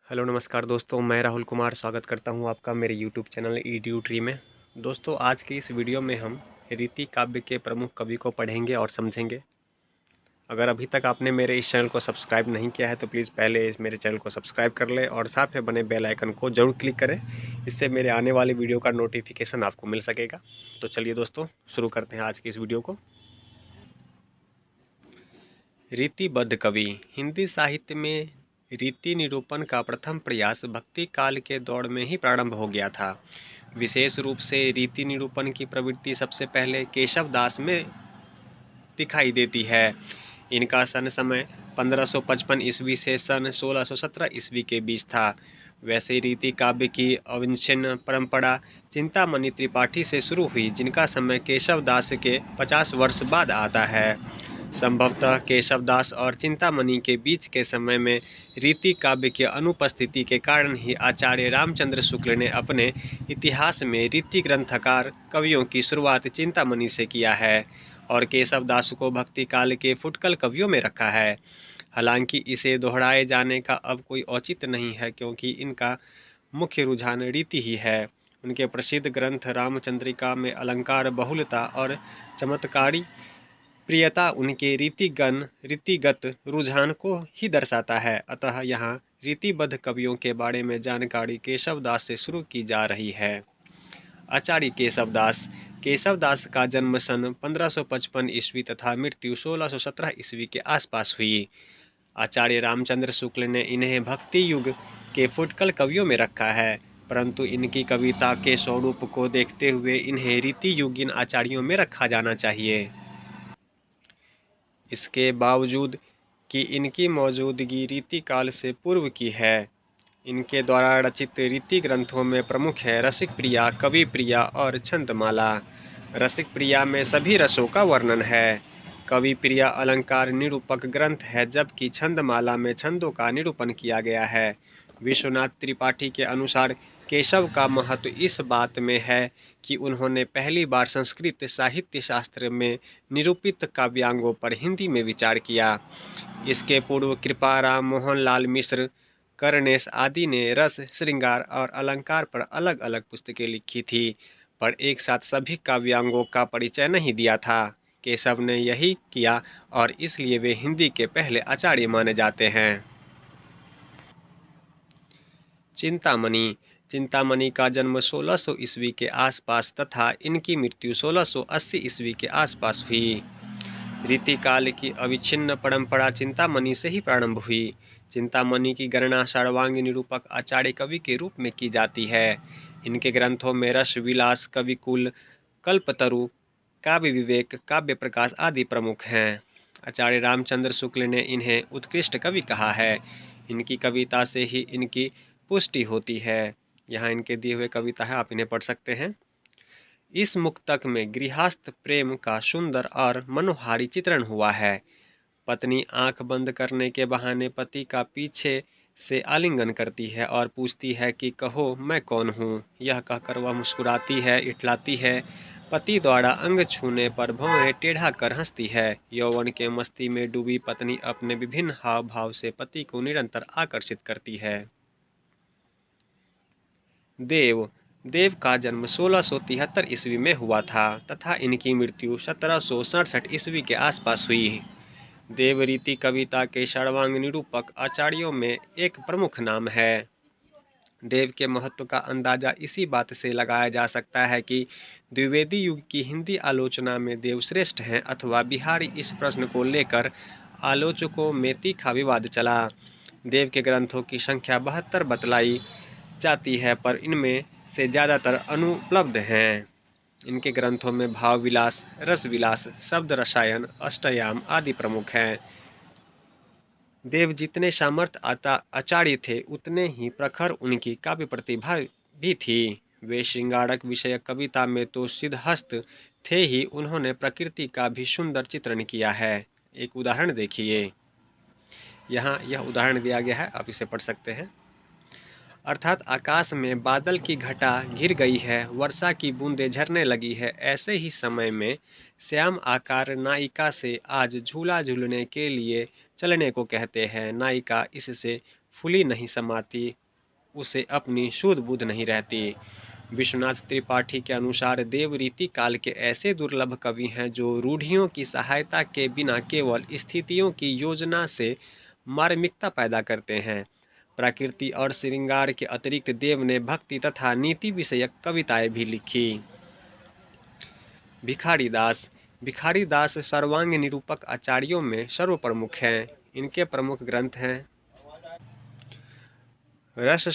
Hello नमस्कार दोस्तों, मैं राहुल कुमार स्वागत करता हूं आपका मेरे यूट्यूब चैनल ईडीयू ट्री में। दोस्तों, आज की इस वीडियो में हम रीति काव्य के प्रमुख कवि को पढ़ेंगे और समझेंगे। अगर अभी तक आपने मेरे इस चैनल को सब्सक्राइब नहीं किया है तो प्लीज़ पहले इस मेरे चैनल को सब्सक्राइब कर लें और साथ में बने बेल आइकन को ज़रूर क्लिक करें। इससे मेरे आने वाली वीडियो का नोटिफिकेशन आपको मिल सकेगा। तो चलिए दोस्तों, शुरू करते हैं आज की इस वीडियो को। रीतिबद्ध कवि। हिंदी साहित्य में रीति निरूपण का प्रथम प्रयास भक्ति काल के दौर में ही प्रारंभ हो गया था। विशेष रूप से रीति निरूपण की प्रवृत्ति सबसे पहले केशव दास में दिखाई देती है। इनका समय 1555 ईस्वी से सन 1617 ईस्वी के बीच था। वैसे रीति काव्य की अविच्छिन्न परंपरा चिंतामणि त्रिपाठी से शुरू हुई, जिनका समय केशव दास के 50 वर्ष बाद आता है। संभवतः केशवदास और चिंतामणि के बीच के समय में रीति काव्य की अनुपस्थिति के कारण ही आचार्य रामचंद्र शुक्ल ने अपने इतिहास में रीति ग्रंथकार कवियों की शुरुआत चिंतामणि से किया है और केशवदास को भक्ति काल के फुटकल कवियों में रखा है। हालांकि इसे दोहराए जाने का अब कोई औचित्य नहीं है, क्योंकि इनका मुख्य रुझान रीति ही है। उनके प्रसिद्ध ग्रंथ रामचंद्रिका में अलंकार बहुलता और चमत्कारी प्रियता उनके रीतिगत रुझान को ही दर्शाता है। अतः यहाँ रीतिबद्ध कवियों के बारे में जानकारी केशवदास से शुरू की जा रही है। आचार्य केशवदास। केशवदास का जन्म सन 1555 ईस्वी तथा मृत्यु 1617 ईस्वी के आसपास हुई। आचार्य रामचंद्र शुक्ल ने इन्हें भक्ति युग के फुटकल कवियों में रखा है, परंतु इनकी कविता के स्वरूप को देखते हुए इन्हें रीति युगीन आचार्यों में रखा जाना चाहिए। इसके बावजूद कि इनकी मौजूदगी रीति काल से पूर्व की है, इनके द्वारा रचित रीति ग्रंथों में प्रमुख है रसिक प्रिया, कवि प्रिया और छंदमाला। रसिक प्रिया में सभी रसों का वर्णन है। कवि प्रिया अलंकार निरूपक ग्रंथ है, जबकि छंदमाला में छंदों का निरूपण किया गया है। विश्वनाथ त्रिपाठी के अनुसार केशव का महत्व इस बात में है कि उन्होंने पहली बार संस्कृत साहित्य शास्त्र में निरूपित काव्यांगों पर हिंदी में विचार किया। इसके पूर्व कृपाराम मोहनलाल मिश्र, कर्णेश आदि ने रस, श्रृंगार और अलंकार पर अलग अलग पुस्तकें लिखी थी, पर एक साथ सभी काव्यांगों का परिचय नहीं दिया था। केशव ने यही किया और इसलिए वे हिंदी के पहले आचार्य माने जाते हैं। चिंतामणि। चिंतामणि का जन्म 1600 ईस्वी के आसपास तथा इनकी मृत्यु 1680 ईस्वी के आसपास हुई। रीतिकाल की अविच्छिन्न परंपरा चिंतामणि से ही प्रारंभ हुई। चिंतामणि की गणना सर्वांग निरूपक आचार्य कवि के रूप में की जाती है। इनके ग्रंथों में रस विलास, कविकुल, कल्पतरु, काव्य विवेक, काव्य प्रकाश आदि प्रमुख हैं। आचार्य रामचंद्र शुक्ल ने इन्हें उत्कृष्ट कवि कहा है। इनकी कविता से ही इनकी पुष्टि होती है। यहाँ इनके दिए हुए कविता है, आप इन्हें पढ़ सकते हैं। इस मुक्तक में गृहस्थ प्रेम का सुंदर और मनोहारी चित्रण हुआ है। पत्नी आंख बंद करने के बहाने पति का पीछे से आलिंगन करती है और पूछती है कि कहो मैं कौन हूँ। यह कहकर वह मुस्कुराती है, इठलाती है। पति द्वारा अंग छूने पर भौहें टेढ़ा कर हंसती है। यौवन के मस्ती में डूबी पत्नी अपने विभिन्न हाव भाव से पति को निरंतर आकर्षित करती है। देव। देव का जन्म 1673 ईस्वी में हुआ था तथा इनकी मृत्यु 1767 ईस्वी के आसपास हुई। देव रीति कविता के सर्वांग निरूपक आचार्यों में एक प्रमुख नाम है। देव के महत्व का अंदाजा इसी बात से लगाया जा सकता है कि द्विवेदी युग की हिंदी आलोचना में देव श्रेष्ठ हैं अथवा बिहारी, इस प्रश्न को लेकर आलोचकों में तीखा विवाद चला। देव के ग्रंथों की संख्या 72 बतलाई जाती है, पर इनमें से ज़्यादातर अनुपलब्ध हैं। इनके ग्रंथों में भाव विलास, रस विलास, शब्द रसायन, अष्टयाम आदि प्रमुख हैं। देव जितने सामर्थ आचार्य थे, उतने ही प्रखर उनकी काव्य प्रतिभा भी थी। वे श्रृंगारक विषयक कविता में तो सिद्धहस्त थे ही, उन्होंने प्रकृति का भी सुंदर चित्रण किया है। एक उदाहरण देखिए, यहाँ यह उदाहरण दिया गया है, आप इसे पढ़ सकते हैं। अर्थात आकाश में बादल की घटा घिर गई है, वर्षा की बूंदें झरने लगी है। ऐसे ही समय में श्याम आकार नायिका से आज झूला झूलने के लिए चलने को कहते हैं। नायिका इससे फूली नहीं समाती, उसे अपनी सूझ बूझ नहीं रहती। विश्वनाथ त्रिपाठी के अनुसार देव रीति काल के ऐसे दुर्लभ कवि हैं जो रूढ़ियों की सहायता के बिना केवल स्थितियों की योजना से मार्मिकता पैदा करते हैं। प्रकृति और श्रृंगार के अतिरिक्त देव ने भक्ति तथा नीति विषयक कविताएं भी लिखी। भिखारी दास भिखारी दास सर्वांग निरूपक आचार्यों में सर्वप्रमुख हैं। इनके प्रमुख ग्रंथ हैं रस